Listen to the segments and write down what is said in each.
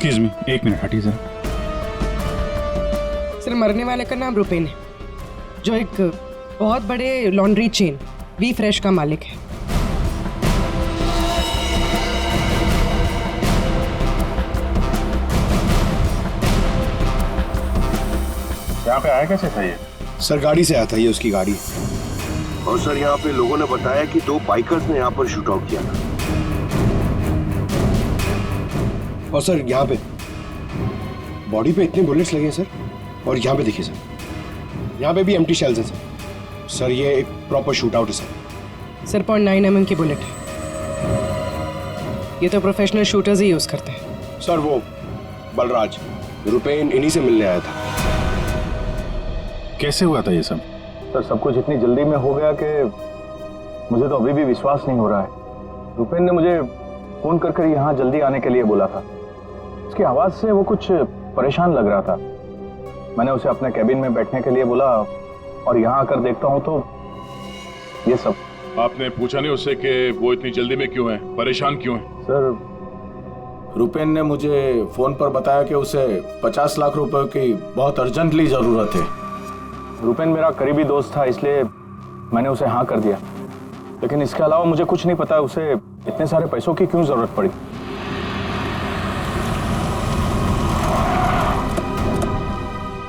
Excuse me, एक minute हटिए sir. Sir, मरने वाले का नाम रुपेन है, जो एक बहुत बड़े लॉन्ड्री चेन वी फ्रेश का मालिक है। यहाँ पे आया कैसे था ये? सर गाड़ी से आया था, ये उसकी गाड़ी। और सर यहाँ पे लोगों ने बताया कि 2 बाइकर्स ने यहाँ पर शूट आउट किया था। और सर यहाँ पे बॉडी पे इतने बुलेट्स लगे हैं सर, और यहाँ पे देखिए सर, यहाँ पे भी एम्प्टी शेल्स हैं सर। सर ये एक प्रॉपर शूट आउट है सर। सर 0.9 mm की बुलेट है। ये तो प्रोफेशनल शूटर्स ही यूज करते हैं। सर वो बलराज रुपेन इन्हीं से मिलने आया था। कैसे हुआ था ये सब? सर सब कुछ इतनी जल्दी में हो गया कि मुझे तो अभी भी विश्वास नहीं हो रहा है। रुपेन ने मुझे फोन कर यहाँ जल्दी आने के लिए बोला था। उसकी आवाज से वो कुछ परेशान लग रहा था। मैंने उसे अपने कैबिन में बैठने के लिए बोला, और यहाँ आकर देखता हूँ तो ये सब। आपने पूछा नहीं उससे कि वो इतनी जल्दी में क्यों है, परेशान क्यों है? सर रुपेन ने मुझे फोन पर बताया कि उसे 50 लाख रुपए की बहुत अर्जेंटली जरूरत है। रुपेन मेरा करीबी दोस्त था, इसलिए मैंने उसे हाँ कर दिया। लेकिन इसके अलावा मुझे कुछ नहीं पता उसे इतने सारे पैसों की क्यों जरूरत पड़ी।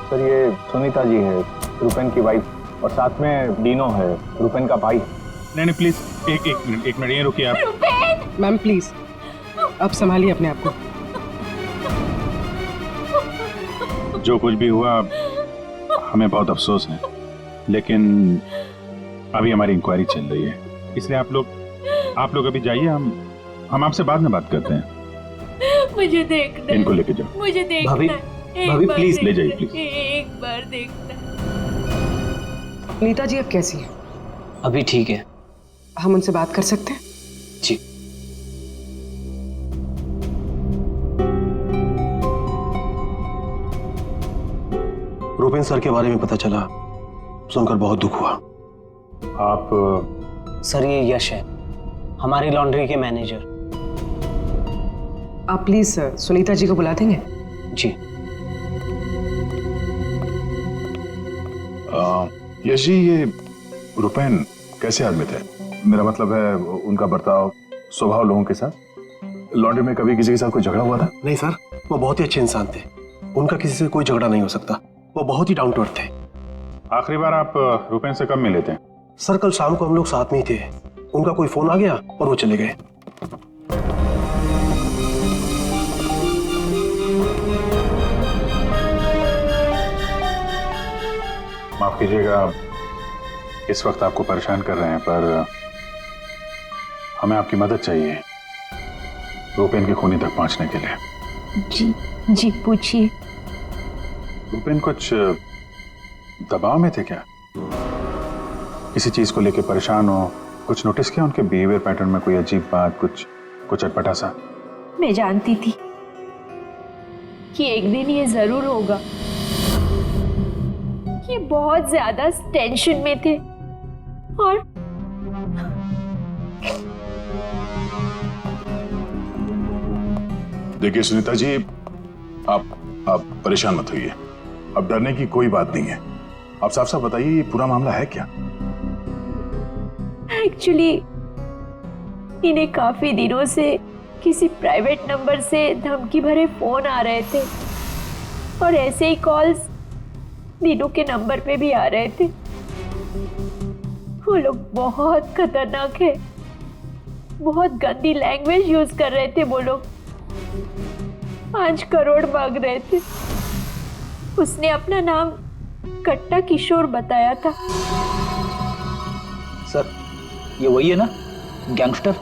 सर ये सुनीता जी है, रुपेन की वाइफ, और साथ में डीनो है, रुपेन का भाई। नहीं प्लीज, एक मिनट ये रुकिए आप। मैम प्लीज, आप संभालिए अपने आप को। जो कुछ भी हुआ हमें बहुत अफसोस है, लेकिन अभी हमारी इंक्वायरी चल रही है, इसलिए आप लोग अभी जाइए। हम आपसे बाद में बात करते हैं। मुझे देखना, इनको लेके जाओ। मुझे देखना। भाभी प्लीज ले जाइए प्लीज। एक बार देखना। नीता जी अब कैसी है? अभी ठीक है। हम उनसे बात कर सकते हैं? जी। रुपेन सर के बारे में पता चला, सुनकर बहुत दुख हुआ। आप सर ये यश है, हमारी लॉन्ड्री के मैनेजर। आप प्लीज सुनीता जी को बुला देंगे? जी। यश जी, ये रुपेन कैसे आदमी थे? मेरा मतलब है उनका बर्ताव, स्वभाव लोगों के साथ। लॉन्ड्री में कभी किसी के साथ कोई झगड़ा हुआ था? नहीं सर, वो बहुत ही अच्छे इंसान थे, उनका किसी से कोई झगड़ा नहीं हो सकता। वो बहुत ही डाउन टू अर्थ थे। आखिरी बार आप रुपेन से कब मिले थे? सर कल शाम को हम लोग साथ में ही थे, उनका कोई फोन आ गया और वो चले गए। माफ कीजिएगा, इस वक्त आपको परेशान कर रहे हैं, पर हमें आपकी मदद चाहिए रुपेन की खूनी तक पहुंचने के लिए। जी पूछिए। रुपेन कुछ दबाव में थे क्या? किसी चीज को लेकर परेशान हो? कुछ नोटिस किया उनके बिहेवियर पैटर्न में? कोई अजीब बात, कुछ अटपटा सा? मैं जानती थी कि एक दिन ये जरूर होगा। ये बहुत ज्यादा टेंशन में थे, और देखिए सुनीता जी, आप परेशान मत होइए। अब डरने की कोई बात नहीं है। आप साफ साफ बताइए, ये पूरा मामला है क्या? एक्चुअली इन्हें काफी दिनों से किसी प्राइवेट नंबर से धमकी भरे फोन आ रहे थे, और ऐसे ही कॉल्स दीनू के नंबर पे भी आ रहे थे। वो लोग बहुत खतरनाक है, बहुत गंदी लैंग्वेज यूज कर रहे थे। वो लोग 5 करोड़ मांग रहे थे। उसने अपना नाम कट्टा किशोर बताया था। सर ये वही है ना, गैंगस्टर?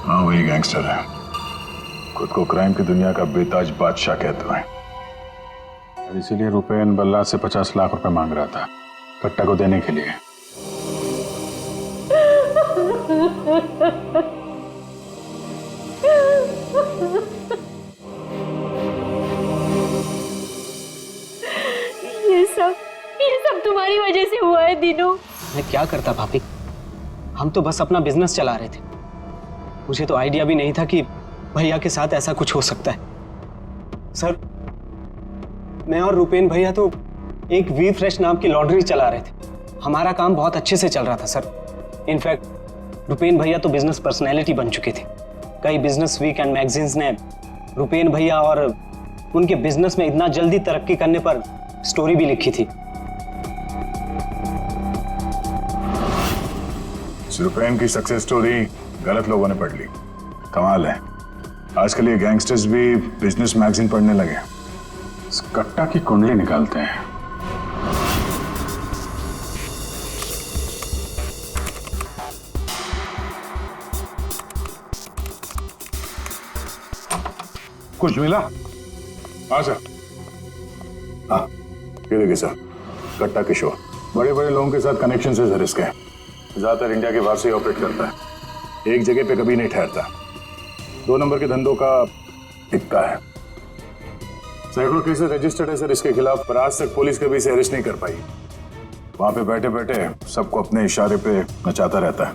हाँ वही गैंगस्टर है, खुद को क्राइम की दुनिया का बेताज बादशाह कहते हैं। इसीलिए रुपेन बल्ला से 50 लाख रुपए मांग रहा था कट्टा को देने के लिए। ये सब तुम्हारी वजह से हुआ है दीनू। मैं क्या करता भाभी, हम तो बस अपना बिजनेस चला रहे थे। मुझे तो आइडिया भी नहीं था कि भैया के साथ ऐसा कुछ हो सकता है। सर, मैं और रुपेन भैया तो एक वी फ्रेश नाम की लॉन्ड्री चला रहे थे। हमारा काम बहुत अच्छे से चल रहा था सर। इनफैक्ट रुपेन भैया तो बिजनेस पर्सनैलिटी बन चुके थे। कई बिजनेस वीक एंड मैगजीन्स ने रुपेन भैया और उनके बिजनेस में इतना जल्दी तरक्की करने पर स्टोरी भी लिखी थी। रुपेन की सक्सेस स्टोरी गलत लोगों ने पढ़ ली। कमाल है, आजकल ये गैंगस्टर्स भी बिजनेस मैगजीन पढ़ने लगे। इस कट्टा की कुंडली निकालते हैं। कुछ मिला? हाँ सर। हाँ, ये देखिए सर, कट्टा किशोर बड़े बड़े लोगों के साथ कनेक्शन से सर इसके हैं। ज्यादातर इंडिया के बाहर से ऑपरेट करता है, एक जगह पे कभी नहीं ठहरता। 2 नंबर के धंधों का टिक्का है। सैकड़ों केसेस रजिस्टर्ड है सर इसके खिलाफ, पर आज तक पुलिस कभी इसे अरेस्ट नहीं कर पाई। वहां पे बैठे बैठे सबको अपने इशारे पे नचाता रहता है,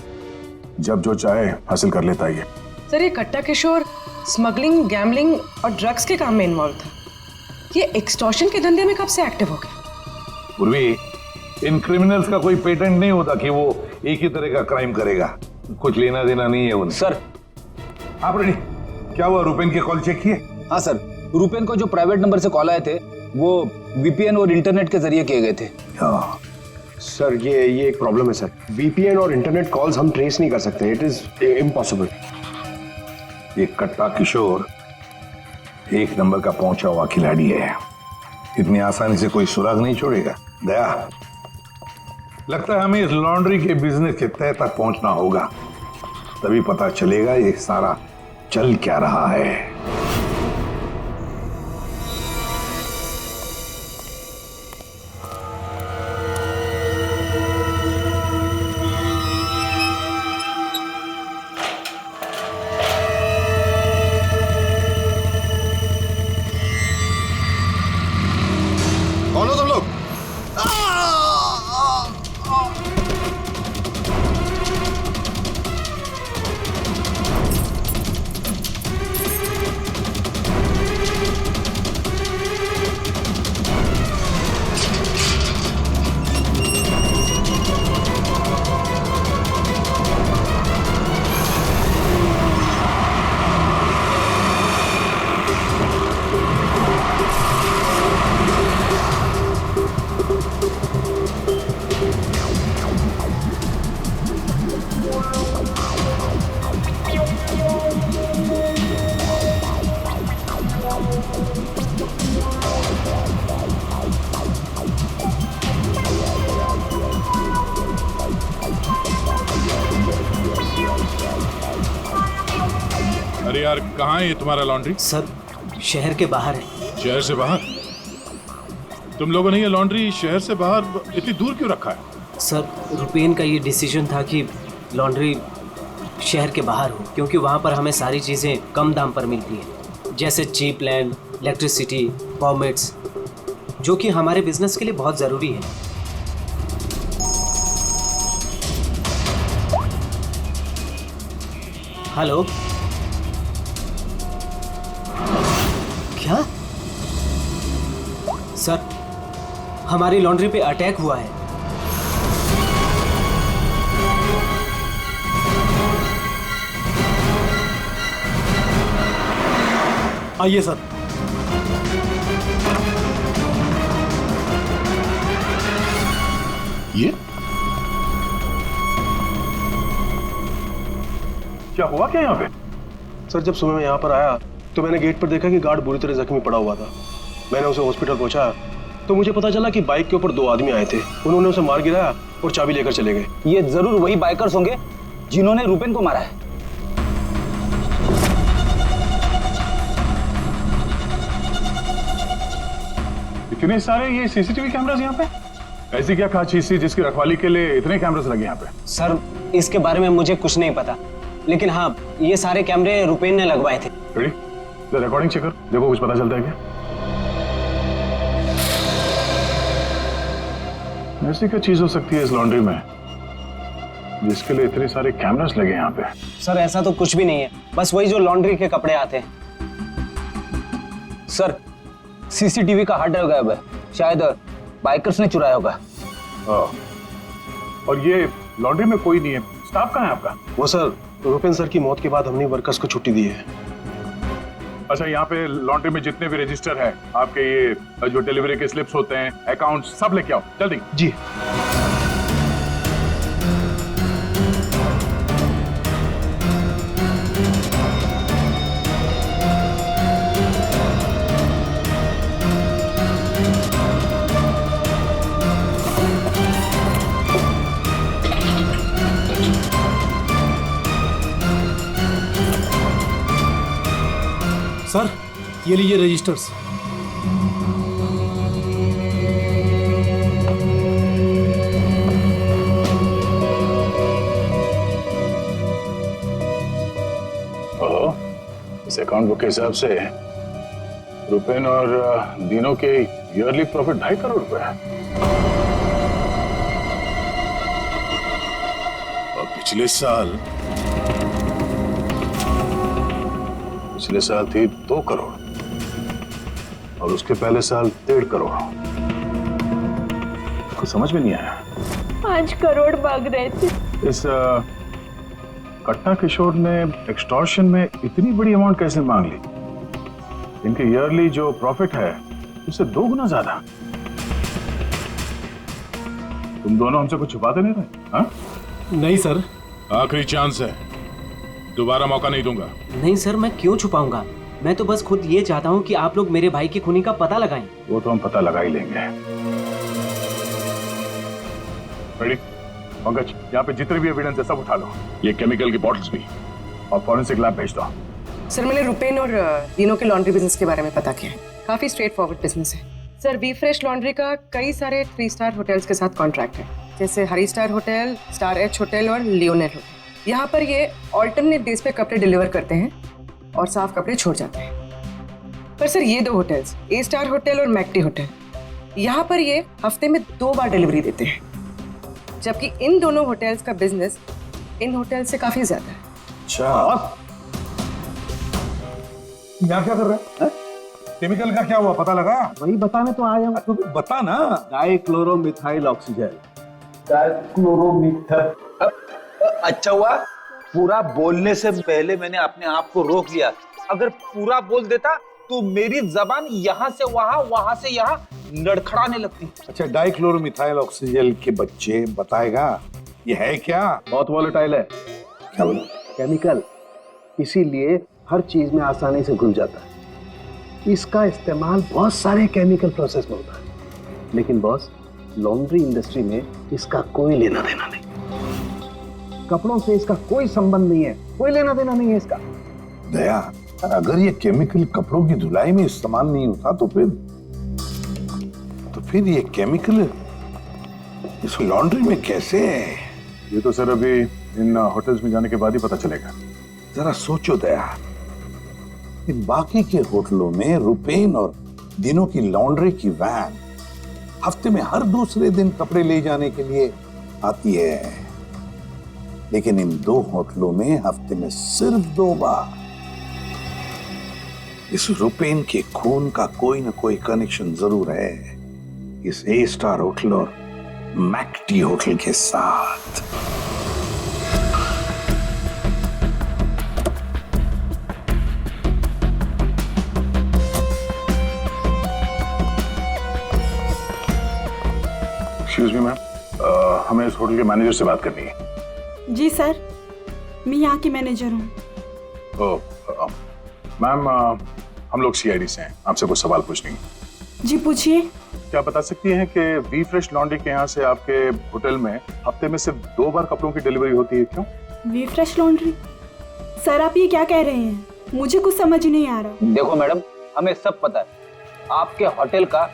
जब जो चाहे हासिल कर लेता है ये। सर, ये कट्टा किशोर स्मगलिंग, गैम्बलिंग और ड्रग्स के काम में इन्वॉल्व था। ये एक्सटॉर्शन के धंधे में कब से एक्टिव हो गया? पूर्वी, इन क्रिमिनल्स का कोई पेटेंट नहीं होता कि वो एक ही तरह का क्राइम करेगा। कुछ लेना देना नहीं है उन्हें। सर, आप रेडी? क्या हुआ, रुपेन के कॉल चेक किए? हाँ सर, रुपेन को जो प्राइवेट नंबर से कॉल आए थे वो वीपीएन और इंटरनेट के जरिए किए गए थे। हाँ सर, ये एक प्रॉब्लम है सर। वीपीएन और इंटरनेट कॉल्स हम ट्रेस नहीं कर सकते। It is impossible. ये कट्टा किशोर 1 नंबर का पहुंचा हुआ खिलाड़ी है। इतनी आसानी से कोई सुराग नहीं छोड़ेगा। दया, लगता है हमें इस लॉन्ड्री के बिजनेस के तह तक पहुंचना होगा, तभी पता चलेगा ये सारा चल क्या रहा है। कौन हो तुम लोग? अरे यार, कहाँ है ये तुम्हारा लॉन्ड्री? सर, शहर के बाहर है। शहर से बाहर? तुम लोगों ने ये लॉन्ड्री शहर से बाहर इतनी दूर क्यों रखा है? सर, रुपेन का ये डिसीजन था कि लॉन्ड्री शहर के बाहर हो, क्योंकि वहाँ पर हमें सारी चीज़ें कम दाम पर मिलती हैं, जैसे चीप लैंड, इलेक्ट्रिसिटी, परमिट्स, जो कि हमारे बिजनेस के लिए बहुत ज़रूरी है। हेलो, क्या? सर, हमारी लॉन्ड्री पे अटैक हुआ है। आइए सर। ये क्या हुआ क्या यहाँ पे? सर, जब सुबह मैं यहाँ पर आया तो मैंने गेट पर देखा कि गार्ड बुरी तरह जख्मी पड़ा हुआ था। मैंने उसे हॉस्पिटल पहुंचाया तो मुझे पता चला कि बाइक के ऊपर 2 आदमी आए थे। उन्होंने उसे मार गिराया और चाबी लेकर चले गए। ये जरूर वही बाइकर्स होंगे जिन्होंने रुपेन को मारा है। इतने सारे ये सीसीटीवी कैमरास यहाँ पे? ऐसी क्या खास चीज थी जिसकी रखवाली के लिए इतने कैमरास लगे यहाँ पे? सर, इसके बारे में मुझे कुछ नहीं पता, लेकिन हाँ, ये सारे कैमरे रुपेन ने लगवाए थे। रेडी? रिकॉर्डिंग चेक कर, देखो कुछ पता चलता है क्या? ऐसी क्या चीज हो सकती है इस लॉन्ड्री में जिसके लिए इतने सारे कैमरास लगे यहाँ पे? सर, ऐसा तो कुछ भी नहीं है, बस वही जो लॉन्ड्री के कपड़े आते हैं। सर, सीसीटीवी का हार्ड ड्राइव गायब है, शायद बाइकर्स ने चुराया होगा। और ये लॉन्ड्री में कोई नहीं है, स्टाफ कहाँ है आपका? वो सर, रुपेन सर की मौत के बाद हमने वर्कर्स को छुट्टी दी है। अच्छा, यहाँ पे लॉन्ड्री में जितने भी रजिस्टर है आपके, ये जो डिलीवरी के स्लिप्स होते हैं, अकाउंट, सब लेके आओ जल्दी। जी। सर, ये लीजिए रजिस्टर्स। इस अकाउंट बुक के हिसाब से रुपेन और दिनों के ईयरली प्रॉफिट 2.5 करोड़ रुपए है। और पिछले साल थी 2 करोड़ और उसके पहले साल 1.5 करोड़। कुछ समझ में नहीं आया। 5 करोड़ मांग रहे थे। इस कट्टा किशोर ने एक्सटॉर्शन में इतनी बड़ी अमाउंट कैसे मांग ली? इनके ईयरली जो प्रॉफिट है उससे 2 गुना ज्यादा। तुम दोनों हमसे कुछ छुपाते नहीं रहे? हाँ? नहीं सर। आखिरी चांस है, दोबारा मौका नहीं दूंगा। नहीं सर, मैं क्यों छुपाऊंगा? मैं तो बस खुद ये चाहता हूँ कि आप लोग मेरे भाई की खूनी का पता लगाएं। वो तो हम पता लगा ही लेंगे। रेडी? पंकज, यहाँ पे जितने भी एविडेंस है सब उठा लो, ये केमिकल की बॉटल्स भी, और फॉरेंसिक लैब भेज दो। सर, मैंने रुपेन और दिनों के लॉन्ड्री बिजनेस के बारे में पता किया है। काफी स्ट्रेट फॉरवर्ड बिजनेस है सर। वी फ्रेश लॉन्ड्री का कई सारे 3 स्टार होटल्स के साथ कॉन्ट्रैक्ट है, जैसे हरी star hotel, star H hotel और लियोनेल होटल। यहाँ पर ये ऑल्टरनेट डेज पे कपड़े डिलीवर करते हैं और साफ कपड़े छोड़ जाते हैं। पर सर, ये 2 होटल्स, ए स्टार होटल और मैक्टी होटल, यहाँ पर ये हफ्ते में 2 बार डिलीवरी देते हैं, जबकि इन दोनों होटल्स का बिजनेस इन होटल से काफी ज्यादा है। अच्छा, यहाँ क्या कर रहा है? केमिकल का क्या हुआ, पता लगा? वही बताने तो आया हूँ। तो बता ना। डाइक्लोरोमिथाइल ऑक्सीजन। अच्छा हुआ पूरा बोलने से पहले मैंने अपने आप को रोक लिया। अगर पूरा बोल देता तो मेरी जबान यहाँ से वहां, वहां से यहाँ लड़खड़ाने लगती। अच्छा, डाइक्लोरोमिथाइल ऑक्सीजन के बच्चे बताएगा ये है क्या? बहुत वोलेटाइल है। क्या बोला? केमिकल, इसीलिए हर चीज में आसानी से घुल जाता है। इसका इस्तेमाल बहुत सारे केमिकल प्रोसेस में होता है, लेकिन बॉस, लॉन्ड्री इंडस्ट्री में इसका कोई लेना देना नहीं। कपड़ों से इसका कोई संबंध नहीं है, कोई लेना देना नहीं है इसका। दया, अगर ये केमिकल कपड़ों की धुलाई में इस्तेमाल नहीं होता तो फिर ये केमिकल इस लॉन्ड्री में कैसे है? ये तो सर अभी इन होटल्स में जाने के बाद ही पता चलेगा। जरा सोचो दया, इन बाकी के होटलों में रुपेन और दिनों की लॉन्ड्री की वैन हफ्ते में हर दूसरे दिन कपड़े ले जाने के लिए आती है, लेकिन इन 2 होटलों में हफ्ते में सिर्फ 2 बार। इस रुपेन के खून का कोई ना कोई कनेक्शन जरूर है इस ए स्टार होटल और मैक्टी होटल के साथ। एक्सक्यूज मी मैम, हमें इस होटल के मैनेजर से बात करनी है। जी सर, मैं यहाँ की मैनेजर हूँ। मैम, हम लोग सीआईडी से हैं, आपसे कुछ सवाल पूछने हैं। जी पूछिए। क्या बता सकती हैं कि वी फ्रेश लॉन्ड्री के यहाँ से आपके होटल में हफ्ते में सिर्फ 2 बार कपड़ों की डिलीवरी होती है, क्यों? We fresh laundry? सर, आप ये क्या कह रहे हैं? मुझे कुछ समझ नहीं आ रहा। देखो मैडम, हमें सब पता है आपके होटल का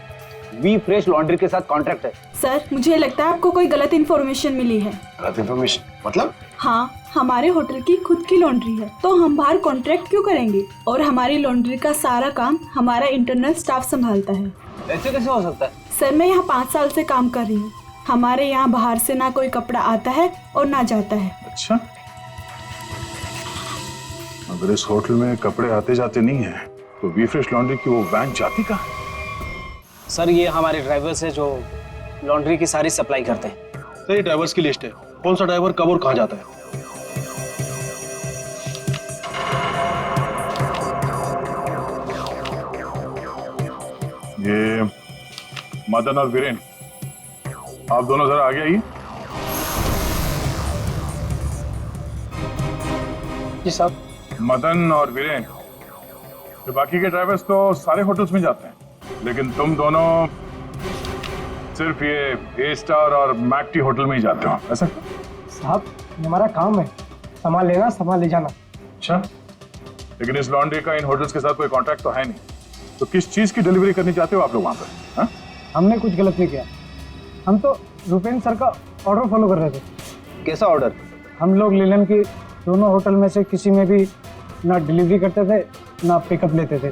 वी फ्रेश लॉन्ड्री के साथ कॉन्ट्रैक्ट है। सर, मुझे लगता है आपको कोई गलत इन्फॉर्मेशन मिली है। गलत इन्फॉर्मेशन मतलब? हाँ, हमारे होटल की खुद की लॉन्ड्री है, तो हम बाहर कॉन्ट्रैक्ट क्यों करेंगे? और हमारी लॉन्ड्री का सारा काम हमारा इंटरनल स्टाफ संभालता है। ऐसे कैसे हो सकता है? सर, मैं यहाँ 5 साल से काम कर रही हूँ। हमारे यहाँ बाहर से ना कोई कपड़ा आता है और ना जाता है। अच्छा, अगर इस होटल में कपड़े आते जाते नहीं है तो वी फ्रेश लॉन्ड्री की वो वैन जाती कहाँ? सर ये हमारे ड्राइवर्स है जो लॉन्ड्री की सारी सप्लाई करते हैं। सर ये ड्राइवर्स की लिस्ट है, कौन सा ड्राइवर कब और कहाँ जाता है। ये मदन और वीरेन, आप दोनों जरा आगे आइए। जी साहब। मदन और वीरेन, तो बाकी के ड्राइवर्स तो सारे होटल्स में जाते हैं, लेकिन तुम दोनों सिर्फ ये ए स्टार और मैकटी होटल में ही जाते हो, ऐसा? साहब हमारा काम है, सामान लेना सामान ले जाना। अच्छा, लेकिन इस लॉन्ड्री का इन होटल्स के साथ कोई कॉन्ट्रैक्ट तो है नहीं, तो किस चीज की डिलीवरी करनी चाहते हो आप लोग वहां पर? हाँ? हमने कुछ गलत नहीं किया, हम तो रुपेन सर का ऑर्डर फॉलो कर रहे थे। कैसा ऑर्डर? हम लोग लीलन की दोनों होटल में से किसी में भी ना डिलीवरी करते थे ना पिकअप लेते थे,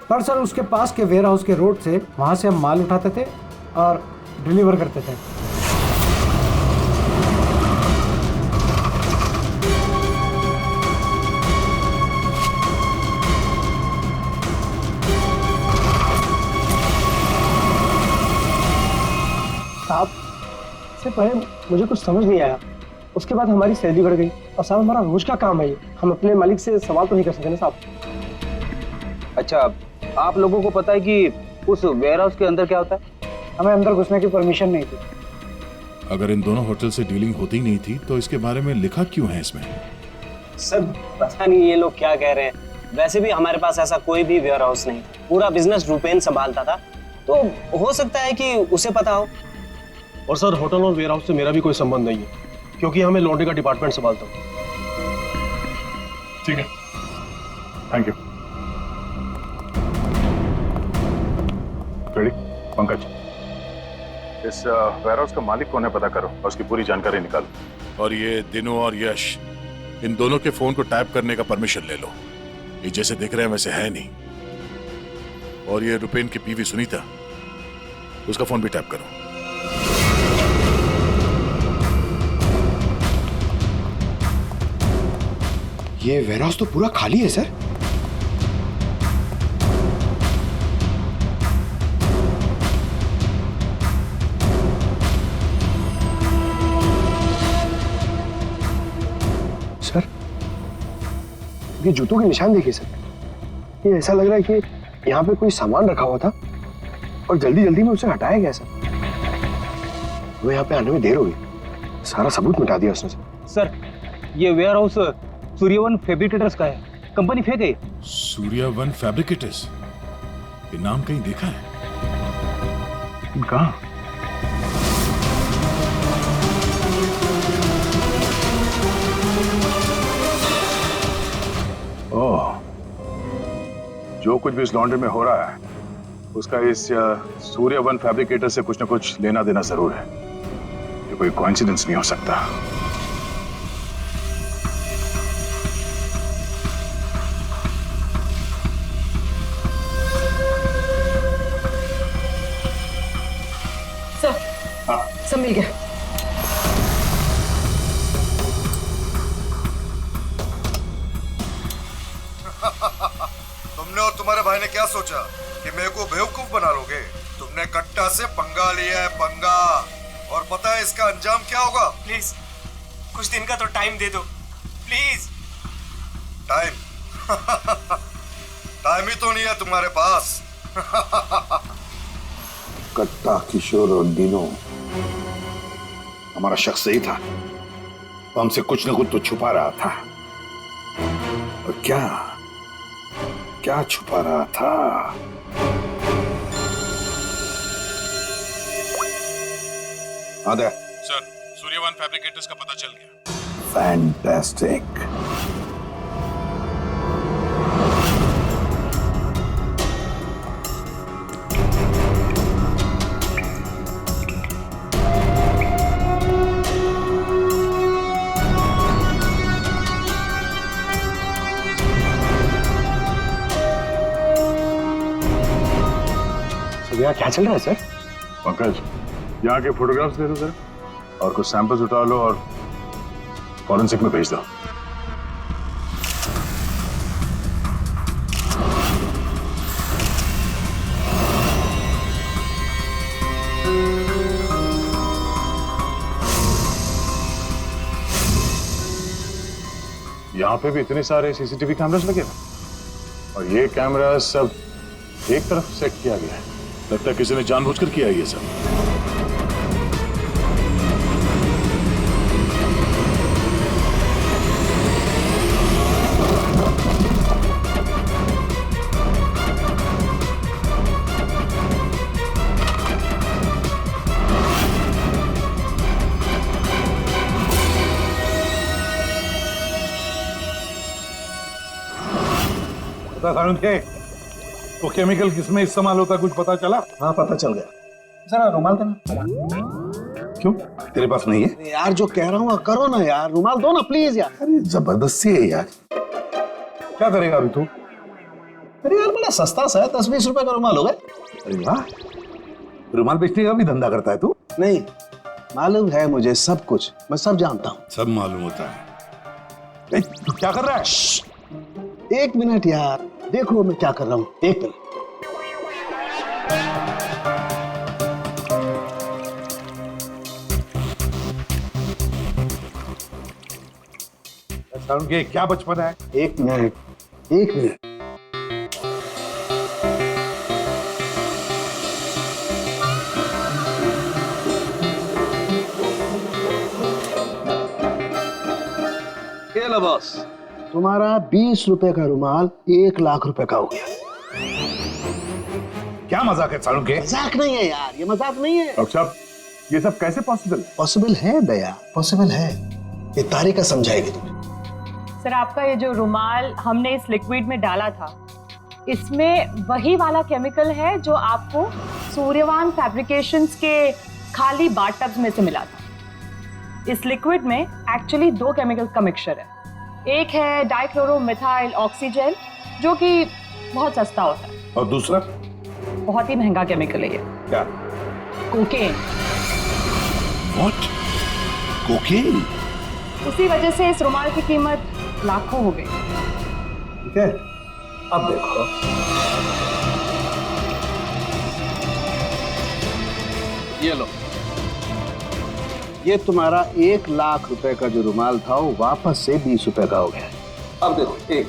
पर सर उसके पास के वेयर हाउस के रोड से वहाँ से हम माल उठाते थे और डिलीवर करते थे। साहब इससे पहले मुझे कुछ समझ नहीं आया, उसके बाद हमारी सैलरी बढ़ गई, और साहब हमारा रोज का काम है ये, हम अपने मालिक से सवाल तो नहीं कर सकते ना साहब। अच्छा, आप लोगों को पता है कि उस वेयर हाउस के अंदर क्या होता है? हमें अंदर घुसने की परमिशन नहीं थी। अगर इन दोनों होटल से डीलिंग होती नहीं थी तो इसके बारे में लिखा क्यों है इसमें? सर पता नहीं ये लोग क्या कह रहे हैं, वैसे भी हमारे पास ऐसा कोई भी वेयर हाउस नहीं, पूरा बिजनेस रुपेन संभालता था, तो हो सकता है कि उसे पता हो। और सर होटल और वेयर हाउस से मेरा भी कोई संबंध नहीं है, क्योंकि हमें लॉन्ड्री का डिपार्टमेंट संभालता हूँ। ठीक है, थैंक यू। रेडी? पंकज, इस वेयर हाउस का मालिक कौन है पता करो और उसकी पूरी जानकारी निकालो। और ये दिनों और यश, इन दोनों के फोन को टैप करने का परमिशन ले लो, ये जैसे दिख रहे हैं वैसे है नहीं। और ये रुपेन की बीवी सुनीता, उसका फोन भी टैप करो। ये वेयर हाउस तो पूरा खाली है सर। सर ये जूतों के निशान देखिए सर, ये ऐसा लग रहा है कि यहाँ पे कोई सामान रखा हुआ था और जल्दी जल्दी में उसे हटाया गया सर। वो यहाँ पे आने में देर हो गई, सारा सबूत मिटा दिया उसने सर ये वेयर हाउस सूर्यवन फैब्रिकेटर्स का है, कंपनी फेक है। सूर्यवन फैब्रिकेटर्स, ये नाम कहीं देखा है? लेकिन कहाँ? ओह, जो कुछ भी इस लॉन्ड्री में हो रहा है उसका इस सूर्यवन फैब्रिकेटर से कुछ ना कुछ लेना देना जरूर है। ये कोई कोइंसिडेंस नहीं हो सकता। सब मिल गया। तुमने और तुम्हारे भाई ने क्या सोचा कि मेरे को बेवकूफ बना लोगे? तुमने कट्टा से पंगा लिया है, पंगा। और पता है इसका अंजाम क्या होगा? प्लीज कुछ दिन का तो टाइम दे दो प्लीज। टाइम? टाइम ही तो नहीं है तुम्हारे पास। कट्टा, किशोर और दिनों हमारा शख्स सही था, वो हमसे कुछ न कुछ तो छुपा रहा था। और क्या क्या छुपा रहा था? आदे सर, सूर्यवन फैब्रिकेटर्स का पता चल गया। फैंटास्टिक। यहाँ क्या चल रहा है सर? पंकज, यहाँ के फोटोग्राफ्स दे दो सर, और कुछ सैंपल्स उठा लो और फॉरेंसिक में भेज दो। यहाँ पे भी इतने सारे सीसीटीवी कैमरास लगे हैं और ये कैमरा सब एक तरफ सेट किया गया है। लगता है किसी ने जानबूझकर किया ये सब। वो केमिकल किसमें इस्तेमाल होता कुछ पता चला? हाँ पता चल गया। जरा रुमाल देना। क्यों तेरे पास नहीं है? यार जो कह रहा हूँ करो ना यार, रुमाल दो ना प्लीज यार। अरे जबरदस्ती है यार। क्या करेगा अभी तू? अरे यार बड़ा सस्ता सा है, 10-20 रुपए का रुमाल होगा। अरे वाह, रुमाल बेचने का भी धंधा करता है तू? नहीं, मालूम है मुझे सब कुछ, मैं सब जानता हूँ। सब मालूम होता है। तू क्या कर रहा है? 1 मिनट यार, देखो मैं क्या कर रहा हूँ। 1 मिनट। के क्या बचपन है? 1 मिनट, 1 मिनट। ये लो बॉस, तुम्हारा 20 रुपए का रुमाल 1 लाख रुपए का हो गया। क्या मजाक है सालू के? मजाक नहीं है यार, ये मजाक नहीं है। डॉक्टर साहब, ये सब कैसे पॉसिबल है? पॉसिबल है दया, पॉसिबल है। ये तारिका समझाएगी तुम्हें। सर आपका ये जो रुमाल हमने इस लिक्विड में डाला था, इसमें वही वाला केमिकल है जो आपको सूर्यवान फैब्रिकेशंस के खाली बाथटब्स में से मिला था। इस लिक्विड में एक्चुअली 2 केमिकल का मिक्सचर है। एक है डाइक्लोरोमिथाइल ऑक्सीजन जो कि बहुत सस्ता होता है, और दूसरा बहुत ही महंगा केमिकल है ये। क्या? कोकेन। व्हाट? कोकेन? उसी वजह से इस रुमाल की कीमत लाखों हो गई। ठीक है, अब देखो। ये लो, ये तुम्हारा 1 लाख रुपए का जो रुमाल था वो वापस से 20 रुपए का हो गया। अब देखो, एक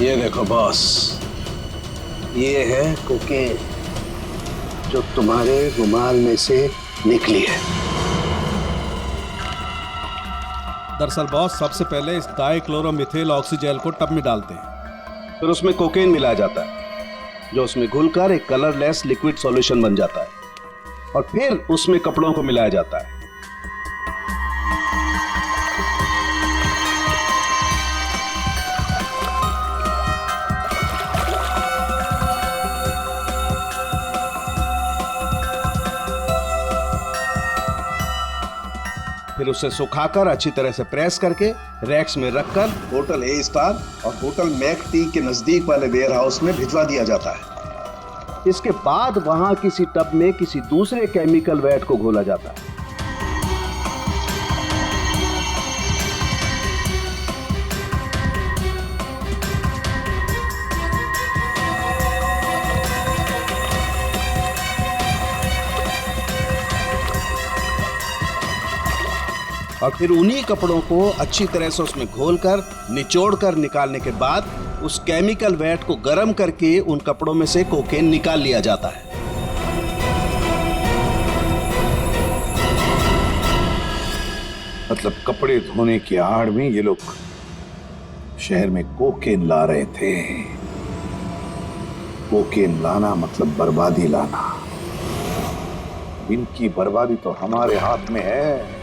ये देखो बॉस, ये है कोकेन जो तुम्हारे रुमाल में से निकली है। दरअसल बॉस, सबसे पहले इस डाइक्लोरोमिथाइल ऑक्सीजन को टब में डालते हैं, फिर उसमें कोकेन मिलाया जाता है जो उसमें घुलकर एक कलरलेस लिक्विड सॉल्यूशन बन जाता है, और फिर उसमें कपड़ों को मिलाया जाता है। फिर उसे सुखाकर अच्छी तरह से प्रेस करके रैक्स में रखकर होटल ए स्टार और होटल मैक टी के नजदीक वाले वेयर हाउस में भिजवा दिया जाता है। इसके बाद वहां किसी टब में किसी दूसरे केमिकल वैट को घोला जाता है। और फिर उन्हीं कपड़ों को अच्छी तरह से उसमें घोलकर निचोड़कर निकालने के बाद उस केमिकल वैट को गर्म करके उन कपड़ों में से कोकेन निकाल लिया जाता है। मतलब कपड़े धोने की आड़ में ये लोग शहर में कोकेन ला रहे थे। कोकेन लाना मतलब बर्बादी लाना। इनकी बर्बादी तो हमारे हाथ में है।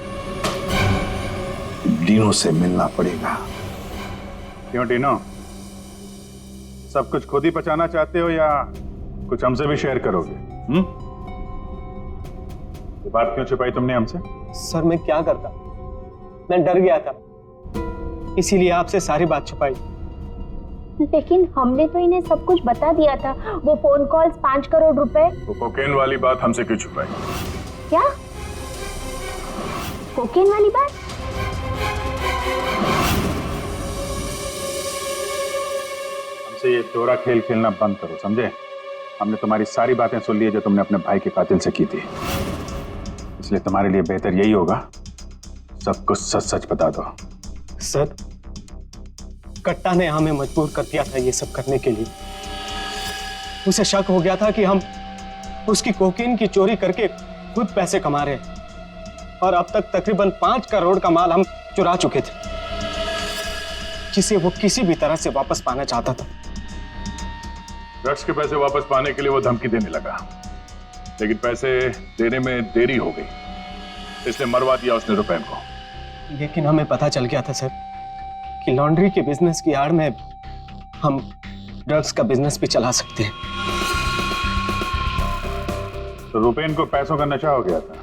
डीनो से मिलना पड़ेगा। क्यों डीनो, सब कुछ खुद ही पचाना चाहते हो या कुछ हमसे भी शेयर करोगे? ये बात क्यों छुपाई तुमने हमसे? सर मैं क्या करता, मैं डर गया था, इसीलिए आपसे सारी बात छुपाई। लेकिन हमने तो इन्हें सब कुछ बता दिया था। वो फोन कॉल्स, 5 करोड़ रुपए। वो कोकेन वाली बात हमसे क्यों छुपाई? क्या कोकेन वाली बात? हमसे ये दोहरा खेल खेलना बंद करो, समझे? हमने तुम्हारी सारी बातें सुन ली है जो तुमने अपने भाई के कातिल से की थी, इसलिए तुम्हारे लिए बेहतर यही होगा सब कुछ सच सच बता दो। सर, कट्टा ने हमें मजबूर कर दिया था ये सब करने के लिए। उसे शक हो गया था कि हम उसकी कोकीन की चोरी करके खुद पैसे कमा रहे हैं, और अब तक तकरीबन 5 करोड़ का माल हम चुरा चुके थे, जिसे वो किसी भी तरह से वापस पाना चाहता था। ड्रग्स के पैसे वापस पाने के लिए वो धमकी देने लगा, लेकिन पैसे देने में देरी हो गई, इसलिए मरवा दिया उसने रुपैन को। लेकिन हमें पता चल गया था सर कि लॉन्ड्री के बिजनेस की आड़ में हम ड्रग्स का बिजनेस भी चला सकते हैं। तो रुपैन को पैसों का नशा हो गया था।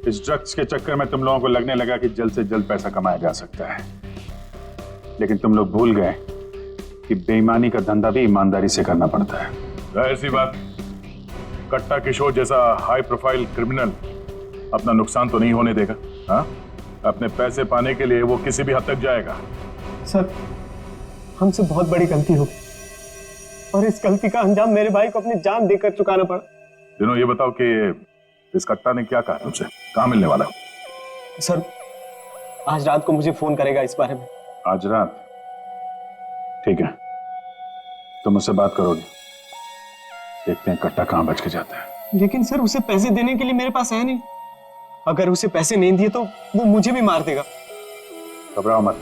इस ड्रग्स के चक्कर में तुम लोगों को लगने लगा कि जल्द से जल्द पैसा कमाया जा सकता है, लेकिन तुम लोग भूल गए कि बेईमानी का धंधा भी ईमानदारी से करना पड़ता है। ऐसी बात, कट्टा किशोर जैसा हाई प्रोफाइल क्रिमिनल अपना नुकसान तो नहीं होने देगा। हाँ, अपने पैसे पाने के लिए वो किसी भी हद तक जाएगा। सर, हमसे बहुत बड़ी गलती हो गई, और इस गलती का अंजाम मेरे भाई को अपनी जान देकर चुकाना पड़ा। दिनों, ये बताओ कि इस कट्टा ने क्या कहा तुमसे? कहाँ मिलने वाला? सर, आज रात को मुझे फोन करेगा इस बारे में। आज रात? ठीक है, तुम मुझसे बात करोगे, देखते हैं कट्टा कहाँ बच के जाता है। लेकिन सर, उसे पैसे देने के लिए मेरे पास है नहीं। अगर उसे पैसे नहीं दिए तो वो मुझे भी मार देगा। घबराओ मत,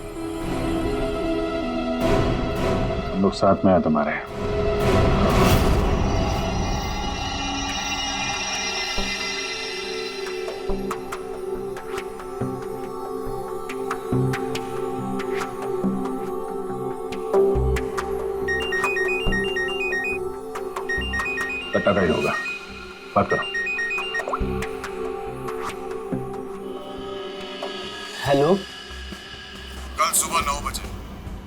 हम लोग साथ में हैं तुम्हारे। कट्टा का ही होगा, बात करो। हेलो, कल सुबह 9 बजे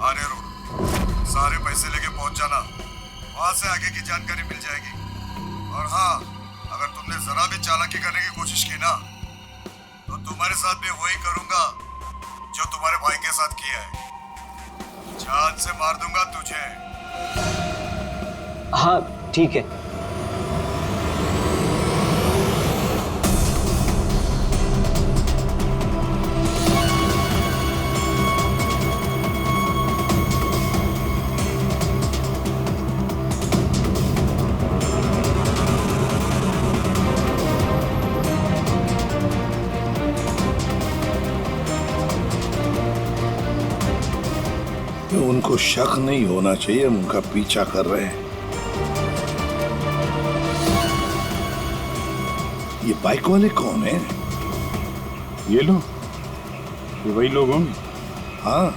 आने रोड, सारे पैसे लेके पहुंच जाना। वहां से आगे की जानकारी मिल जाएगी। और हाँ, अगर तुमने जरा भी चालाकी करने की कोशिश की ना, तो तुम्हारे साथ भी वही करूंगा जो तुम्हारे भाई के साथ किया है। जान से मार दूंगा तुझे। हाँ ठीक है। उनको शक नहीं होना चाहिए, उनका पीछा कर रहे हैं। ये बाइक वाले कौन है? ये लोग, ये वही लोग होंगे। हाँ,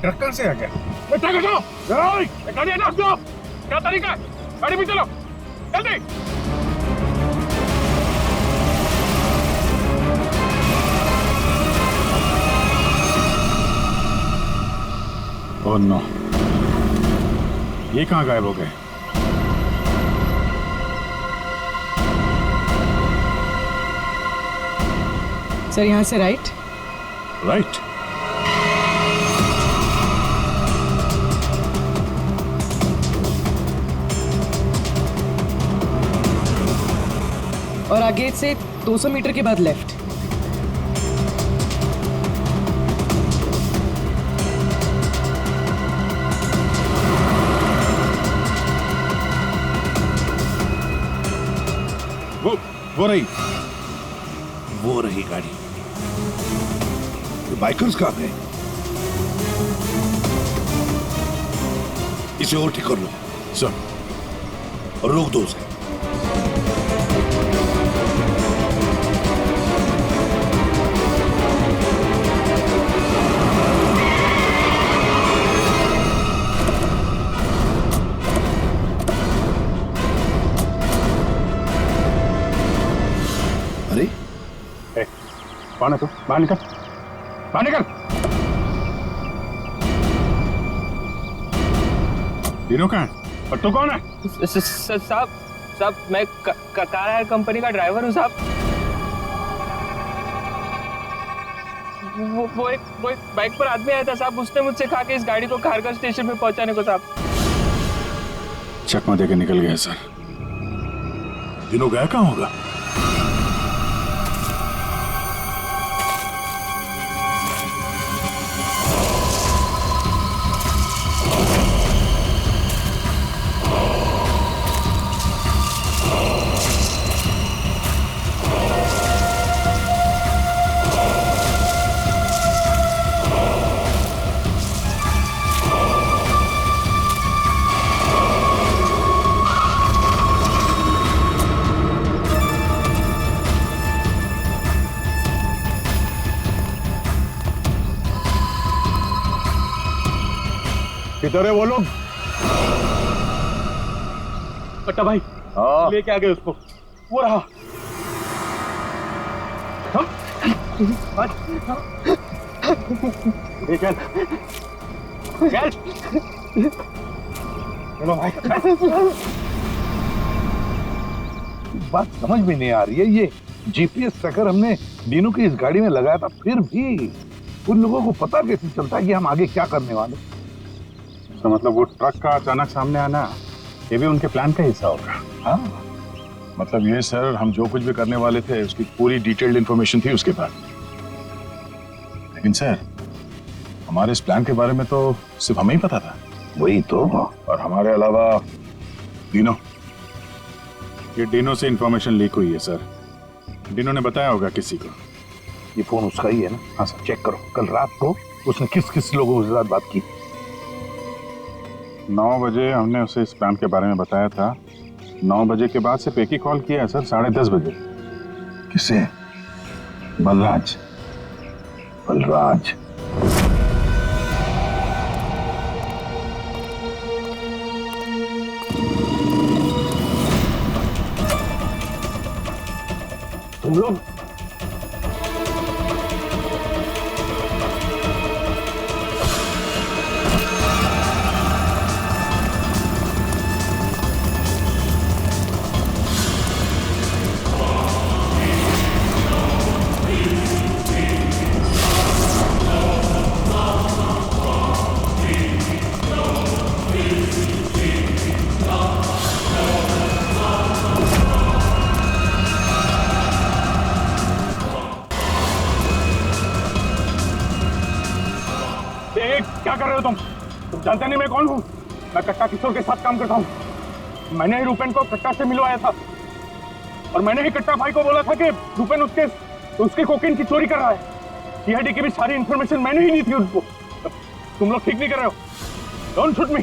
ट्रक से आ गया। गाड़ी हटा दो। क्या तरीका है? गाड़ी में चलो, जल्दी। ओह नो, ये कहाँ गायब हो गए? सर, यहाँ से राइट। राइट? और आगे से 200 मीटर के बाद लेफ्ट। वो रही, वो रही गाड़ी। ये बाइकर्स कहाँ गए? इसे और ठीक कर लो सर। और रोक दो उसे। अरे कौन है तू? बाहर निकल, बाहर निकल। तीनों कहाँ है और तू कौन है? साहब मैं कार हायर कंपनी का ड्राइवर हूँ साहब। वो एक बाइक पर आदमी आया था साहब, उसने मुझसे कहा कि इस गाड़ी को खारगर स्टेशन में पहुंचाने को साहब। चकमा देके निकल गया सर। तीनों गया कहाँ होगा? किधर है वो लोग? कट्टा भाई लेके आ गए उसको, वो रहा। चलो भाई। बात समझ में नहीं आ रही है, ये जीपीएस ट्रैकर हमने दीनू की इस गाड़ी में लगाया था, फिर भी उन लोगों को पता कैसे चलता है कि हम आगे क्या करने वाले? तो मतलब वो ट्रक का अचानक सामने आना ये भी उनके प्लान का हिस्सा होगा। हाँ, मतलब ये सर, हम जो कुछ भी करने वाले थे उसकी पूरी डिटेल्ड इंफॉर्मेशन थी उसके पास। लेकिन सर, हमारे इस प्लान के बारे में तो सिर्फ हमें ही पता था। वही तो। और हमारे अलावा डिनो, ये डिनो से इंफॉर्मेशन लीक हुई है सर। डिनो ने बताया होगा किसी को। ये फोन उसका ही है ना? हाँ सर, चेक करो कल रात को उसने किस किस लोगों के साथ बात की। 9 बजे हमने उसे इस प्लान के बारे में बताया था। 9 बजे के बाद सिर्फ एक ही कॉल किया है सर, 10:30 बजे। किसे? बलराज। बलराज तुम लोग क्या कर रहे हो तुम जानते नहीं मैं कौन हूँ? मैं कट्टा किशोर के साथ काम करता हूँ। मैंने ही रूपेन को कट्टा से मिलवाया था और मैंने ही कट्टा भाई को बोला था कि रूपेन उसके कोकेन की चोरी कर रहा है। सीआईडी की भी सारी इंफॉर्मेशन मैंने ही दी थी उनको। तुम लोग ठीक नहीं कर रहे हो। Don't shoot me.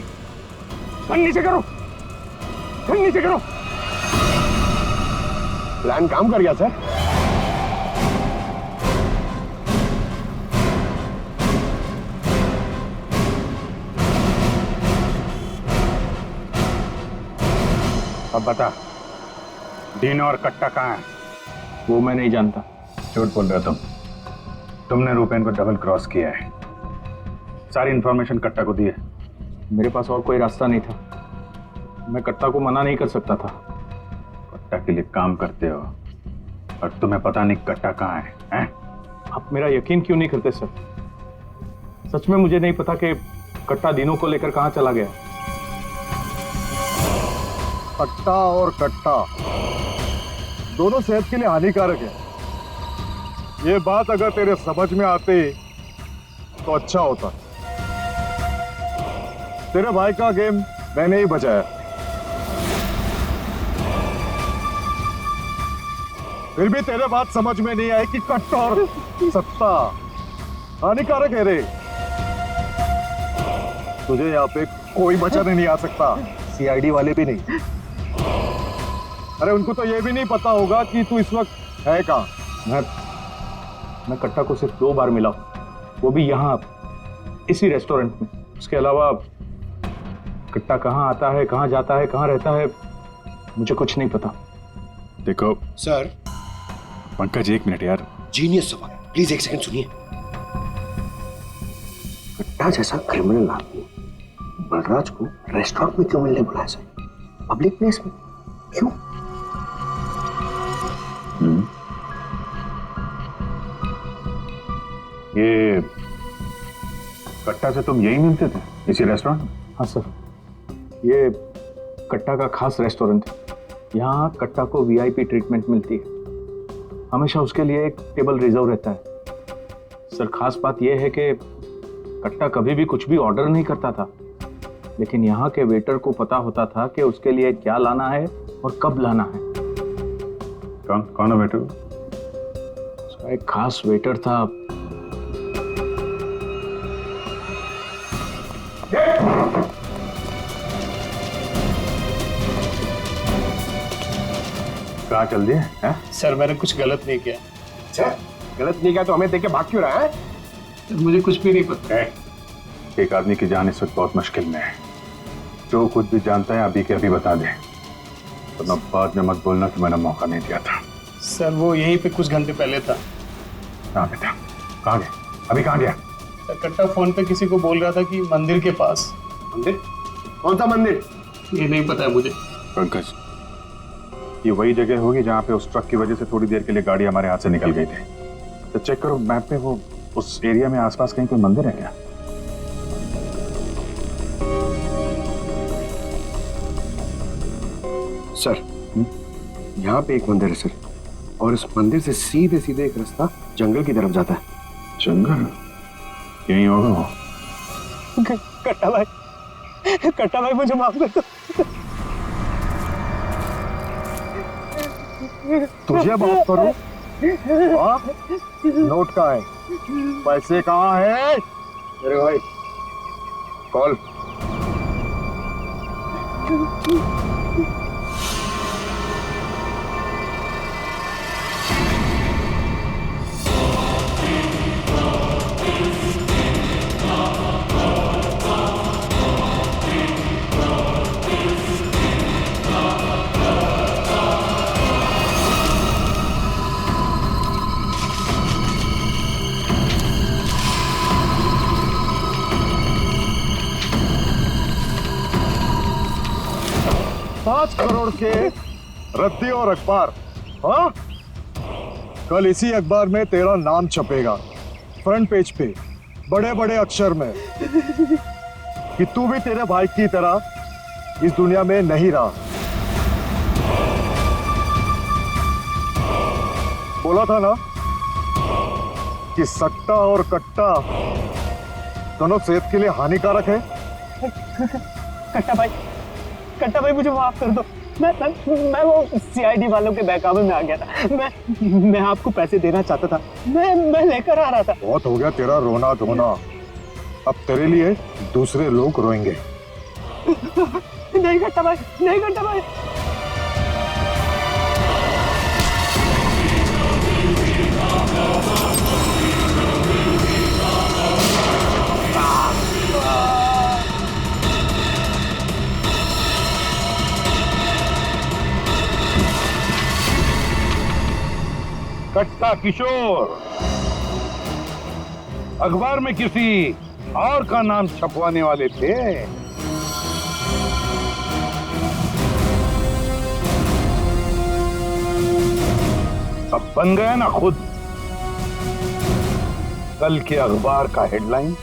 गन नीचे करो, गन नीचे करो। प्लान काम कर गया सर। अब बता, डीनो और कट्टा कहाँ है? वो मैं नहीं जानता। झूठ बोल रहे हो तुम। तुमने रूपेन को डबल क्रॉस किया है, सारी इंफॉर्मेशन कट्टा को दी है। मेरे पास और कोई रास्ता नहीं था, मैं कट्टा को मना नहीं कर सकता था। कट्टा के लिए काम करते हो और तुम्हें पता नहीं कट्टा कहाँ है, हैं? आप मेरा यकीन क्यों नहीं करते सर? सच में मुझे नहीं पता कि कट्टा दिनों को लेकर कहाँ चला गया। कट्टा और कट्टा दोनों सेहत के लिए हानिकारक है। ये बात अगर तेरे समझ में आती तो अच्छा होता। तेरे भाई का गेम मैंने ही बचाया, फिर भी तेरे बात समझ में नहीं आई कि कट्टा और सत्ता हानिकारक है रे। तुझे यहाँ पे कोई बचाने नहीं आ सकता, सीआईडी वाले भी नहीं। अरे उनको तो ये भी नहीं पता होगा कि तू इस वक्त है कहाँ। मैं कट्टा को सिर्फ 2 बार मिला, वो भी यहाँ इसी रेस्टोरेंट में। उसके अलावा कट्टा कहाँ आता है, कहाँ जाता है, कहाँ रहता है, मुझे कुछ नहीं पता। देखो सर। पंकज, 1 मिनट यार। जीनियस सवाल, प्लीज 1 सेकंड सुनिए। कट्टा जैसा क्रिमिनल आदमी बलराज को रेस्टोरेंट में क्यों मिलने बुलाया सर? पब्लिक प्लेस में क्यों? ये कट्टा से तुम यही मिलते थे, इसी रेस्टोरेंट? हाँ सर, ये कट्टा का खास रेस्टोरेंट है। यहाँ कट्टा को वीआईपी ट्रीटमेंट मिलती है। हमेशा उसके लिए एक टेबल रिजर्व रहता है। सर, खास बात यह है कि कट्टा कभी भी कुछ भी ऑर्डर नहीं करता था, लेकिन यहाँ के वेटर को पता होता था कि उसके लिए क्या लाना है और कब लाना है। कौन है वेटर? एक खास वेटर था। कहाँ चल दिए? सर मैंने कुछ गलत नहीं किया। अच्छा, गलत नहीं किया तो हमें देख के भाग क्यों रहा है? मुझे कुछ भी नहीं पता। एक आदमी की जान इस वक्त बहुत मुश्किल में है। जो कुछ भी जानता है अभी के अभी बता दे, वरना बाद में मत बोलना कि मैंने मौका नहीं दिया था। सर वो यहीं पे कुछ घंटे पहले था। कहाँ पे था? कहाँ गया? अभी कहाँ गया? सर कट्टा फोन पे किसी को बोल रहा था कि मंदिर के पास। मंदिर? कौन सा मंदिर? ये नहीं पता है मुझे। पंकज, ये वही जगह होगी जहाँ पे उस ट्रक की वजह से थोड़ी देर के लिए गाड़ी हमारे हाथ से निकल गई थी। तो चेक करो मैप पे, वो उस एरिया में आसपास कहीं कोई मंदिर है क्या? सर, यहाँ पे एक मंदिर है सर, और इस मंदिर से सीधे सीधे एक रास्ता जंगल की तरफ जाता है। जंगल? यही होगा वो। कट्टा भाई मुझे माफ कर दो। तुझे माफ करूं? नोट कहाँ है? पैसे कहाँ है? अरे भाई कॉल। $5 करोड़ के रद्दी और अखबार। हाँ, कल इसी अखबार में तेरा नाम छपेगा फ्रंट पेज पे बड़े बड़े अक्षर में कि तू भी तेरे भाई की तरह इस दुनिया में नहीं रहा। बोला था ना कि सट्टा और कट्टा दोनों सेहत के लिए हानिकारक है। कट्टा भाई मुझे माफ कर दो। मैं वो सीआईडी वालों के बहकावे में आ गया था। मैं आपको पैसे देना चाहता था। मैं लेकर आ रहा था। बहुत हो गया तेरा रोना धोना, अब तेरे लिए दूसरे लोग रोएंगे। नहीं कट्टा भाई, नहीं कट्टा भाई। कट्टा किशोर अखबार में किसी और का नाम छपवाने वाले थे। अब बन गया ना खुद। कल के अखबार का हेडलाइन